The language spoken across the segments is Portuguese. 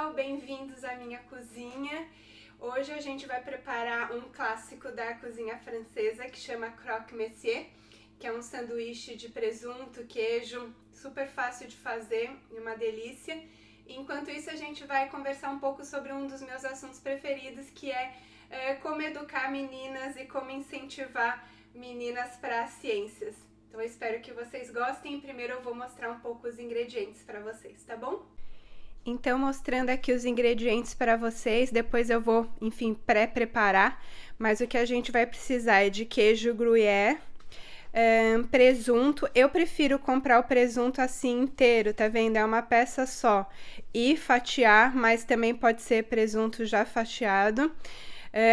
pessoal, bem-vindos à minha cozinha. Hoje a gente vai preparar um clássico da cozinha francesa que chama croque monsieur, que é um sanduíche de presunto, queijo, super fácil de fazer e uma delícia. Enquanto isso a gente vai conversar um pouco sobre um dos meus assuntos preferidos, que é como educar meninas e como incentivar meninas para as ciências. Então eu espero que vocês gostem. Primeiro eu vou mostrar um pouco os ingredientes para vocês, tá bom? Então, mostrando aqui os ingredientes para vocês, depois eu vou, enfim, pré-preparar, mas o que a gente vai precisar é de queijo gruyère, presunto. Eu prefiro comprar o presunto assim inteiro, tá vendo? É uma peça só, e fatiar, mas também pode ser presunto já fatiado.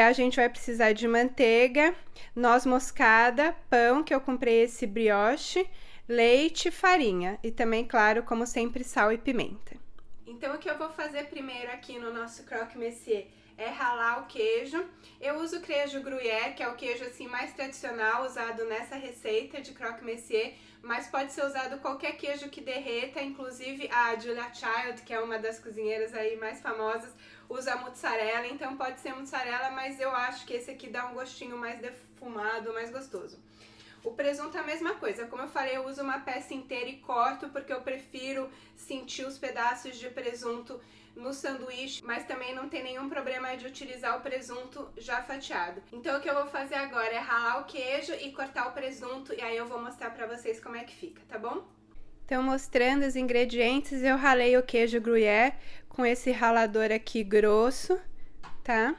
A gente vai precisar de manteiga, noz moscada, pão, que eu comprei esse brioche, leite, farinha e também, claro, como sempre, sal e pimenta. Então, o que eu vou fazer primeiro aqui no nosso croque monsieur é ralar o queijo. Eu uso queijo gruyère, que é o queijo assim mais tradicional usado nessa receita de croque monsieur, mas pode ser usado qualquer queijo que derreta, inclusive a Julia Child, que é uma das cozinheiras aí mais famosas, usa mussarela, então pode ser mussarela, mas eu acho que esse aqui dá um gostinho mais defumado, mais gostoso. O presunto é a mesma coisa, como eu falei, eu uso uma peça inteira e corto porque eu prefiro sentir os pedaços de presunto no sanduíche, mas também não tem nenhum problema de utilizar o presunto já fatiado. Então o que eu vou fazer agora é ralar o queijo e cortar o presunto e aí eu vou mostrar pra vocês como é que fica, tá bom? Então, mostrando os ingredientes, eu ralei o queijo gruyère com esse ralador aqui grosso, tá?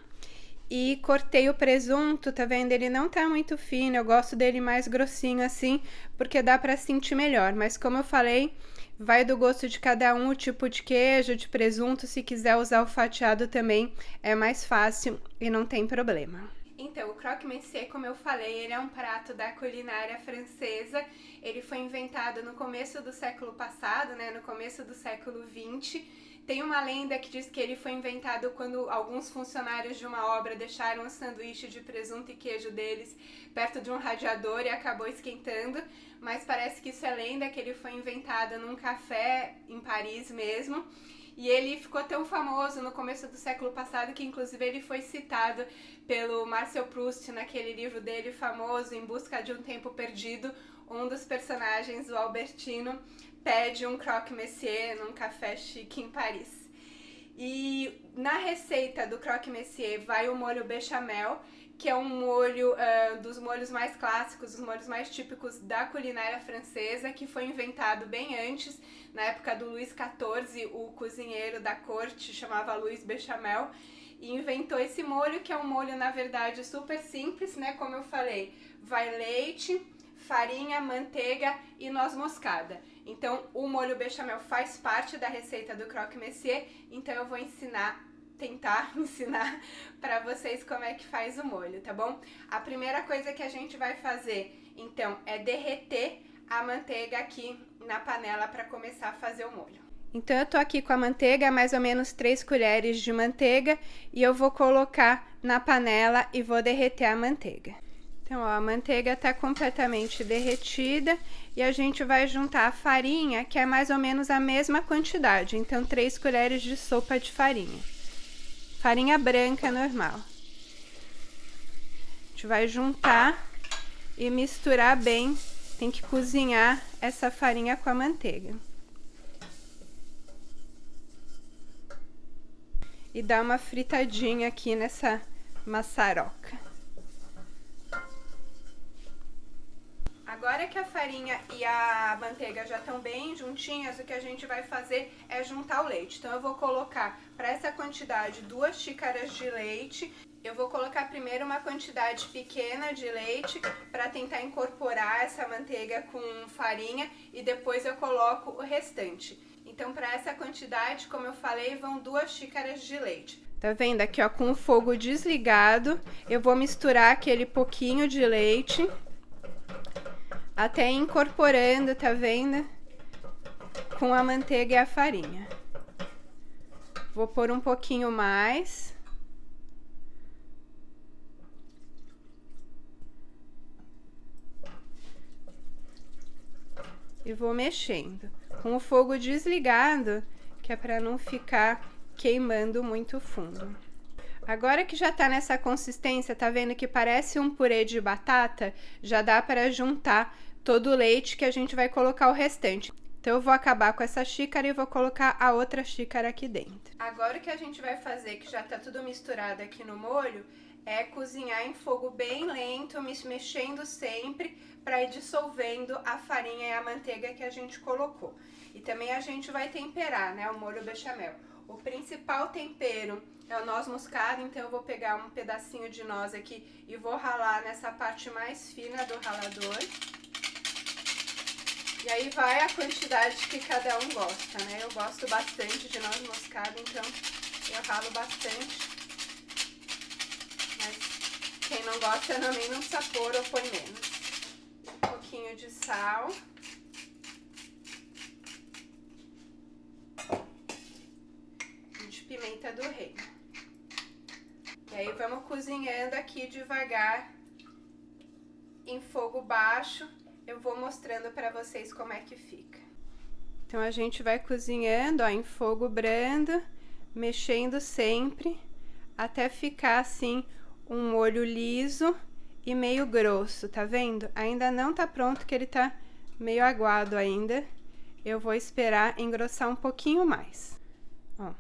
E cortei o presunto, tá vendo? Ele não tá muito fino, eu gosto dele mais grossinho assim, porque dá pra sentir melhor. Mas como eu falei, vai do gosto de cada um, o tipo de queijo, de presunto. Se quiser usar o fatiado também, é mais fácil e não tem problema. Então, o croque monsieur, como eu falei, ele é um prato da culinária francesa. Ele foi inventado no começo do século passado, né? No começo do século XX. Tem uma lenda que diz que ele foi inventado quando alguns funcionários de uma obra deixaram um sanduíche de presunto e queijo deles perto de um radiador e acabou esquentando, mas parece que isso é lenda, que ele foi inventado num café em Paris mesmo. E ele ficou tão famoso no começo do século passado que inclusive ele foi citado pelo Marcel Proust naquele livro dele famoso, Em Busca de um Tempo Perdido. Um dos personagens, o Albertino, pede um croque monsieur num café chique em Paris. E na receita do croque monsieur vai o molho bechamel, que é um molho dos molhos mais clássicos, dos molhos mais típicos da culinária francesa, que foi inventado bem antes, na época do Luís XIV, o cozinheiro da corte chamava Louis Bechamel, e inventou esse molho, que é um molho, na verdade, super simples, né? Como eu falei, vai leite, farinha, manteiga e noz moscada. Então, o molho bechamel faz parte da receita do croque monsieur, então eu vou tentar ensinar para vocês como é que faz o molho, tá bom? A primeira coisa que a gente vai fazer, então, é derreter a manteiga aqui na panela para começar a fazer o molho. Então, eu tô aqui com a manteiga, mais ou menos 3 colheres de manteiga, e eu vou colocar na panela e vou derreter a manteiga. Então, ó, a manteiga tá completamente derretida e a gente vai juntar a farinha, que é mais ou menos a mesma quantidade. Então, 3 colheres de sopa de farinha. Farinha branca normal. A gente vai juntar e misturar bem. Tem que cozinhar essa farinha com a manteiga. E dar uma fritadinha aqui nessa maçaroca. Agora que a farinha e a manteiga já estão bem juntinhas, o que a gente vai fazer é juntar o leite. Então eu vou colocar para essa quantidade 2 xícaras de leite. Eu vou colocar primeiro uma quantidade pequena de leite para tentar incorporar essa manteiga com farinha e depois eu coloco o restante. Então para essa quantidade, como eu falei, vão 2 xícaras de leite. Tá vendo aqui, ó, com o fogo desligado, eu vou misturar aquele pouquinho de leite até incorporando, tá vendo? Com a manteiga e a farinha. Vou pôr um pouquinho mais. E vou mexendo. Com o fogo desligado, que é para não ficar queimando muito fundo. Agora que já tá nessa consistência, tá vendo que parece um purê de batata? Já dá para juntar todo o leite que a gente vai colocar o restante. Então eu vou acabar com essa xícara e vou colocar a outra xícara aqui dentro. Agora o que a gente vai fazer, que já tá tudo misturado aqui no molho, é cozinhar em fogo bem lento, mexendo sempre para ir dissolvendo a farinha e a manteiga que a gente colocou. E também a gente vai temperar, né, o molho bechamel. O principal tempero é o noz moscada, então eu vou pegar um pedacinho de noz aqui e vou ralar nessa parte mais fina do ralador. E aí vai a quantidade que cada um gosta, né? Eu gosto bastante de noz moscada, então eu ralo bastante. Mas quem não gosta também não precisa pôr ou põe menos. Um pouquinho de sal. E de pimenta do reino. E aí vamos cozinhando aqui devagar, em fogo baixo. Eu vou mostrando para vocês como é que fica. Então a gente vai cozinhando, ó, em fogo brando, mexendo sempre, até ficar assim um molho liso e meio grosso, tá vendo? Ainda não tá pronto, que ele tá meio aguado ainda. Eu vou esperar engrossar um pouquinho mais. Ó,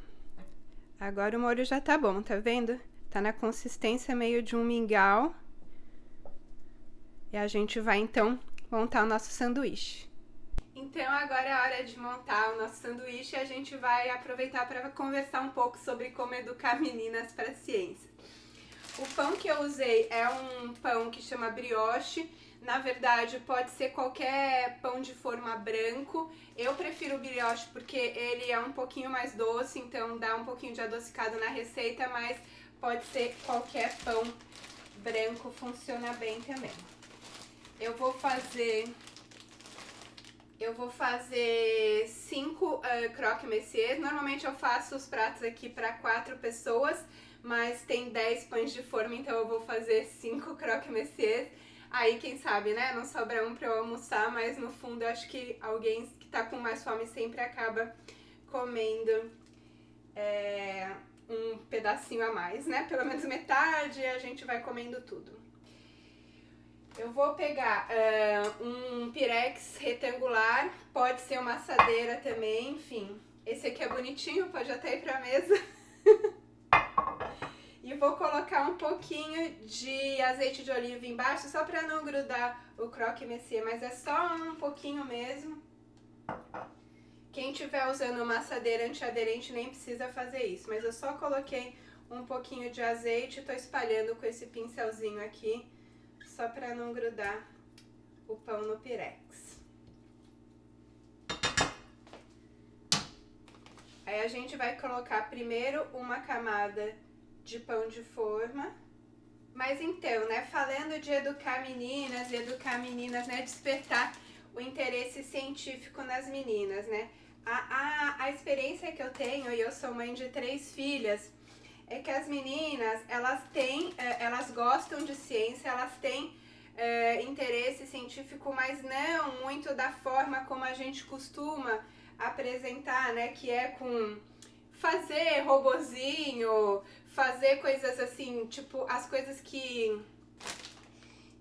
agora o molho já tá bom, tá vendo? Tá na consistência meio de um mingau. E a gente vai então montar o nosso sanduíche. Então agora é a hora de montar o nosso sanduíche e a gente vai aproveitar para conversar um pouco sobre como educar meninas para a ciência. O pão que eu usei é um pão que chama brioche. Na verdade, pode ser qualquer pão de forma branco. Eu prefiro o brioche porque ele é um pouquinho mais doce, então dá um pouquinho de adocicado na receita, mas pode ser qualquer pão branco, funciona bem também. Eu vou fazer 5 croque monsieur. Normalmente eu faço os pratos aqui para 4 pessoas, mas tem 10 pães de forma, então eu vou fazer 5 croque monsieur. Aí quem sabe, né, não sobra um para eu almoçar, mas no fundo eu acho que alguém que tá com mais fome sempre acaba comendo um pedacinho a mais, né? Pelo menos metade, a gente vai comendo tudo. Eu vou pegar um pirex retangular, pode ser uma assadeira também, enfim. Esse aqui é bonitinho, pode até ir pra mesa. E vou colocar um pouquinho de azeite de oliva embaixo, só pra não grudar o croque monsieur, mas é só um pouquinho mesmo. Quem tiver usando uma assadeira antiaderente nem precisa fazer isso, mas eu só coloquei um pouquinho de azeite e tô espalhando com esse pincelzinho aqui, só para não grudar o pão no pirex. Aí a gente vai colocar primeiro uma camada de pão de forma. Mas então, né, falando de educar meninas, né, despertar o interesse científico nas meninas, né. A experiência que eu tenho, e eu sou mãe de 3 filhas, é que as meninas, elas gostam de ciência, elas têm interesse científico, mas não muito da forma como a gente costuma apresentar, né, que é com fazer robozinho, fazer coisas assim, tipo, as coisas que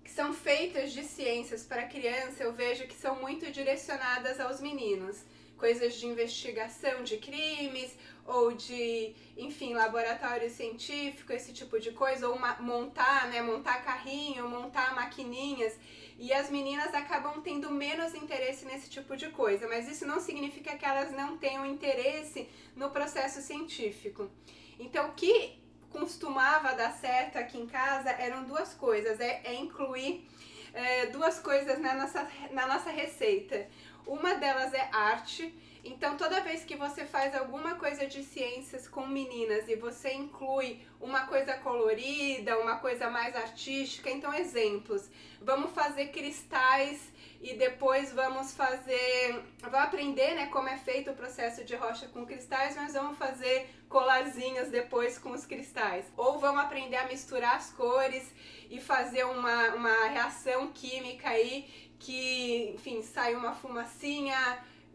são feitas de ciências para criança, eu vejo que são muito direcionadas aos meninos. Coisas de investigação de crimes, ou de, enfim, laboratório científico, esse tipo de coisa, ou montar, né, montar carrinho, montar maquininhas, e as meninas acabam tendo menos interesse nesse tipo de coisa, mas isso não significa que elas não tenham interesse no processo científico. Então, o que costumava dar certo aqui em casa eram 2 coisas, incluir 2 coisas na nossa receita. Uma delas é arte, então toda vez que você faz alguma coisa de ciências com meninas e você inclui uma coisa colorida, uma coisa mais artística, então exemplos, vamos fazer cristais e depois vamos aprender, né, como é feito o processo de rocha com cristais, mas vamos fazer colarzinhos depois com os cristais. Ou vamos aprender a misturar as cores e fazer uma reação química aí que, enfim, sai uma fumacinha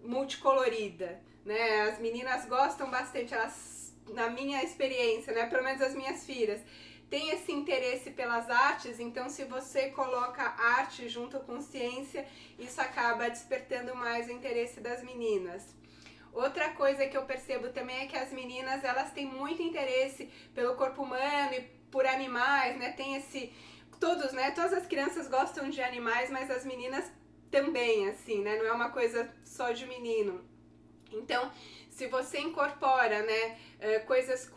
multicolorida, né? As meninas gostam bastante, elas na minha experiência, né, pelo menos as minhas filhas, tem esse interesse pelas artes, então se você coloca arte junto com ciência, isso acaba despertando mais o interesse das meninas. Outra coisa que eu percebo também é que as meninas, elas têm muito interesse pelo corpo humano e por animais, né? Tem esse... Todos, né? Todas as crianças gostam de animais, mas as meninas também, assim, né? Não é uma coisa só de menino. Então, se você incorpora, né, coisas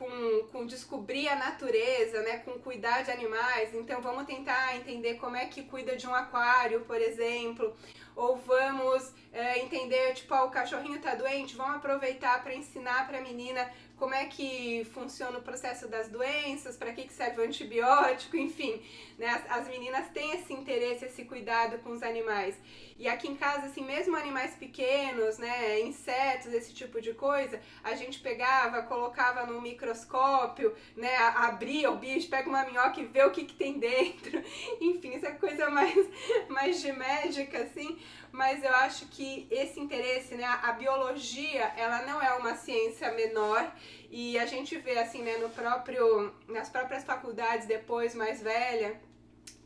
com descobrir a natureza, né, com cuidar de animais, então vamos tentar entender como é que cuida de um aquário, por exemplo, ou vamos entender, tipo, o cachorrinho tá doente, vamos aproveitar para ensinar para a menina como é que funciona o processo das doenças, para que serve o antibiótico, enfim, né, as meninas têm esse interesse, esse cuidado com os animais. E aqui em casa, assim, mesmo animais pequenos, né, insetos, esse tipo de coisa, a gente pegava, colocava no microscópio, né, abria o bicho, pega uma minhoca e vê o que tem dentro. Enfim, isso é coisa mais de médica, assim, mas eu acho que esse interesse, né, a biologia, ela não é uma ciência menor, e a gente vê, assim, né, nas próprias faculdades, depois mais velha,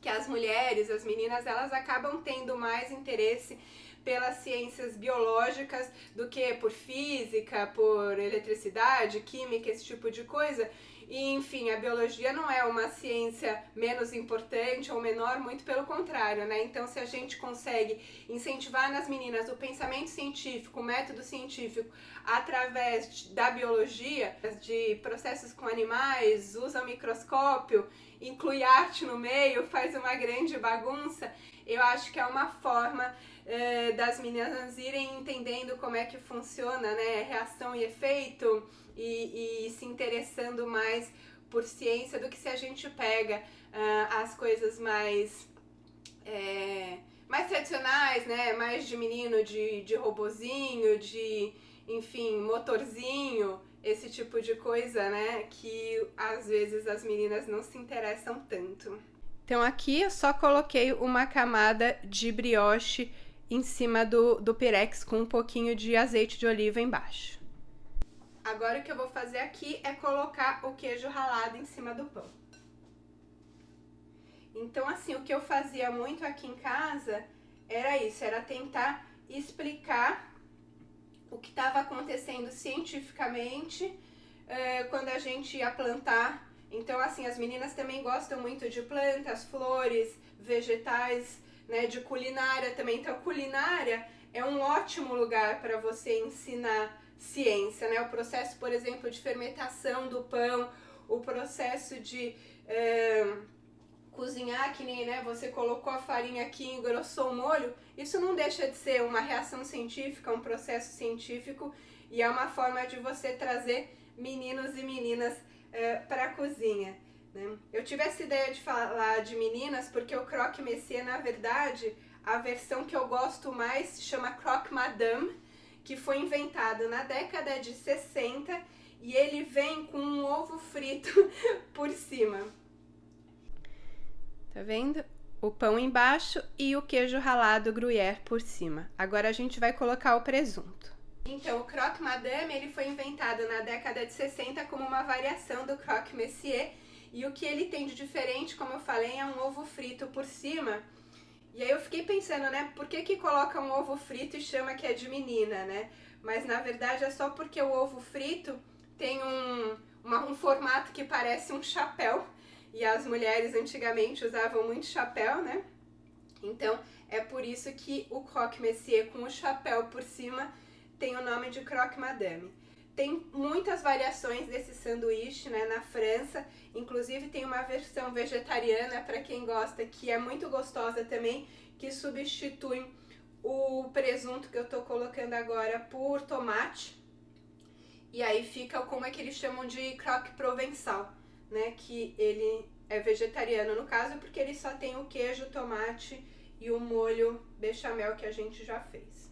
que as mulheres, as meninas, elas acabam tendo mais interesse pelas ciências biológicas do que por física, por eletricidade, química, esse tipo de coisa. E, enfim, a biologia não é uma ciência menos importante ou menor, muito pelo contrário, né? Então, se a gente consegue incentivar nas meninas o pensamento científico, o método científico, através da biologia, de processos com animais, usa o microscópio, inclui arte no meio, faz uma grande bagunça, eu acho que é uma forma das meninas irem entendendo como é que funciona, né, reação e efeito, e se interessando mais por ciência do que se a gente pega as coisas mais tradicionais, né, mais de menino, de robozinho, de, enfim, motorzinho, esse tipo de coisa, né, que às vezes as meninas não se interessam tanto. Então aqui eu só coloquei uma camada de brioche em cima do pirex com um pouquinho de azeite de oliva embaixo. Agora o que eu vou fazer aqui é colocar o queijo ralado em cima do pão. Então, assim, o que eu fazia muito aqui em casa era isso, era tentar explicar o que estava acontecendo cientificamente quando a gente ia plantar. Então, assim, as meninas também gostam muito de plantas, flores, vegetais, né, de culinária também. Então, culinária é um ótimo lugar para você ensinar ciência, né? O processo, por exemplo, de fermentação do pão, o processo de cozinhar, que nem, né, você colocou a farinha aqui e engrossou o molho, isso não deixa de ser uma reação científica, um processo científico, e é uma forma de você trazer meninos e meninas para a cozinha, né? Eu tive essa ideia de falar de meninas porque o croque monsieur, na verdade, a versão que eu gosto mais se chama croque madame, que foi inventado na década de 60 e ele vem com um ovo frito por cima. Tá vendo? O pão embaixo e o queijo ralado gruyère por cima. Agora a gente vai colocar o presunto. Então, o croque madame, ele foi inventado na década de 60 como uma variação do croque monsieur, e o que ele tem de diferente, como eu falei, é um ovo frito por cima. E aí eu fiquei pensando, né, por que coloca um ovo frito e chama que é de menina, né? Mas na verdade é só porque o ovo frito tem um formato que parece um chapéu, e as mulheres antigamente usavam muito chapéu, né? Então é por isso que o croque monsieur com o chapéu por cima tem o nome de croque madame. Tem muitas variações desse sanduíche, né, na França, inclusive tem uma versão vegetariana para quem gosta, que é muito gostosa também, que substitui o presunto que eu tô colocando agora por tomate, e aí fica como é que eles chamam de croque provençal, né, que ele é vegetariano no caso, porque ele só tem o queijo, tomate e o molho bechamel que a gente já fez.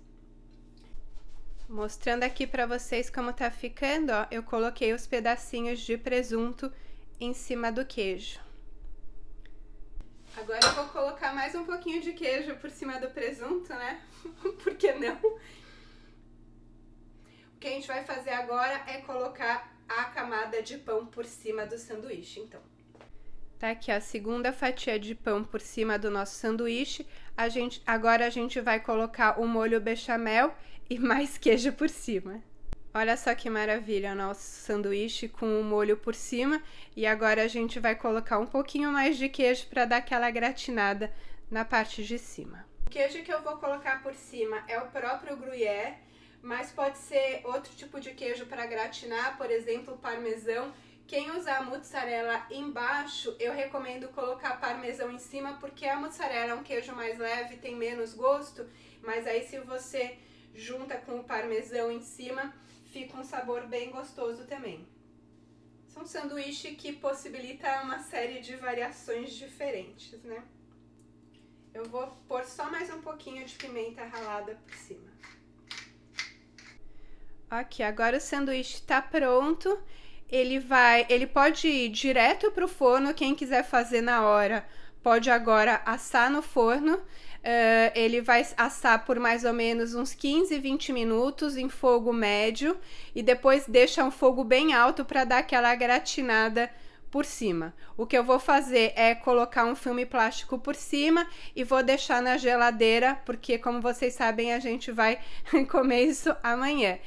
Mostrando aqui pra vocês como tá ficando, ó, eu coloquei os pedacinhos de presunto em cima do queijo. Agora eu vou colocar mais um pouquinho de queijo por cima do presunto, né? Por que não? O que a gente vai fazer agora é colocar a camada camada de pão por cima do sanduíche, então. Tá aqui a segunda fatia de pão por cima do nosso sanduíche. Agora a gente vai colocar o molho bechamel e mais queijo por cima. Olha só que maravilha o nosso sanduíche com o molho por cima. E agora a gente vai colocar um pouquinho mais de queijo para dar aquela gratinada na parte de cima. O queijo que eu vou colocar por cima é o próprio gruyère, mas pode ser outro tipo de queijo para gratinar, por exemplo, parmesão. Quem usar mozzarella embaixo, eu recomendo colocar parmesão em cima, porque a mozzarella é um queijo mais leve, tem menos gosto, mas aí se você junta com o parmesão em cima, fica um sabor bem gostoso também. Esse é um sanduíche que possibilita uma série de variações diferentes, né? Eu vou pôr só mais um pouquinho de pimenta ralada por cima. Aqui, agora o sanduíche tá pronto. Ele pode ir direto pro forno, quem quiser fazer na hora pode agora assar no forno. Ele vai assar por mais ou menos uns 15, 20 minutos em fogo médio e depois deixa um fogo bem alto para dar aquela gratinada por cima. O que eu vou fazer é colocar um filme plástico por cima e vou deixar na geladeira, porque como vocês sabem, a gente vai comer isso amanhã.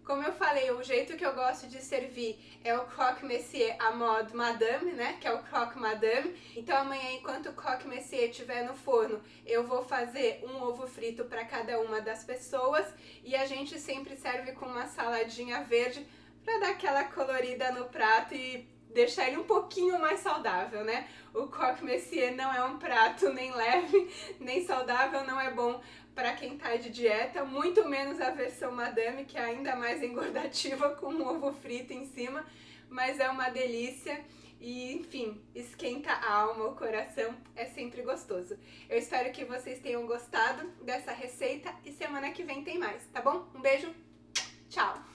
Como eu falei, o jeito que eu gosto de servir é o croque monsieur à mode madame, né? Que é o croque madame. Então amanhã, enquanto o croque monsieur estiver no forno, eu vou fazer um ovo frito para cada uma das pessoas. E a gente sempre serve com uma saladinha verde para dar aquela colorida no prato e deixar ele um pouquinho mais saudável, né? O croque monsieur não é um prato nem leve, nem saudável, não é bom para quem tá de dieta, muito menos a versão madame, que é ainda mais engordativa, com um ovo frito em cima, mas é uma delícia e, enfim, esquenta a alma, o coração, é sempre gostoso. Eu espero que vocês tenham gostado dessa receita e semana que vem tem mais, tá bom? Um beijo, tchau!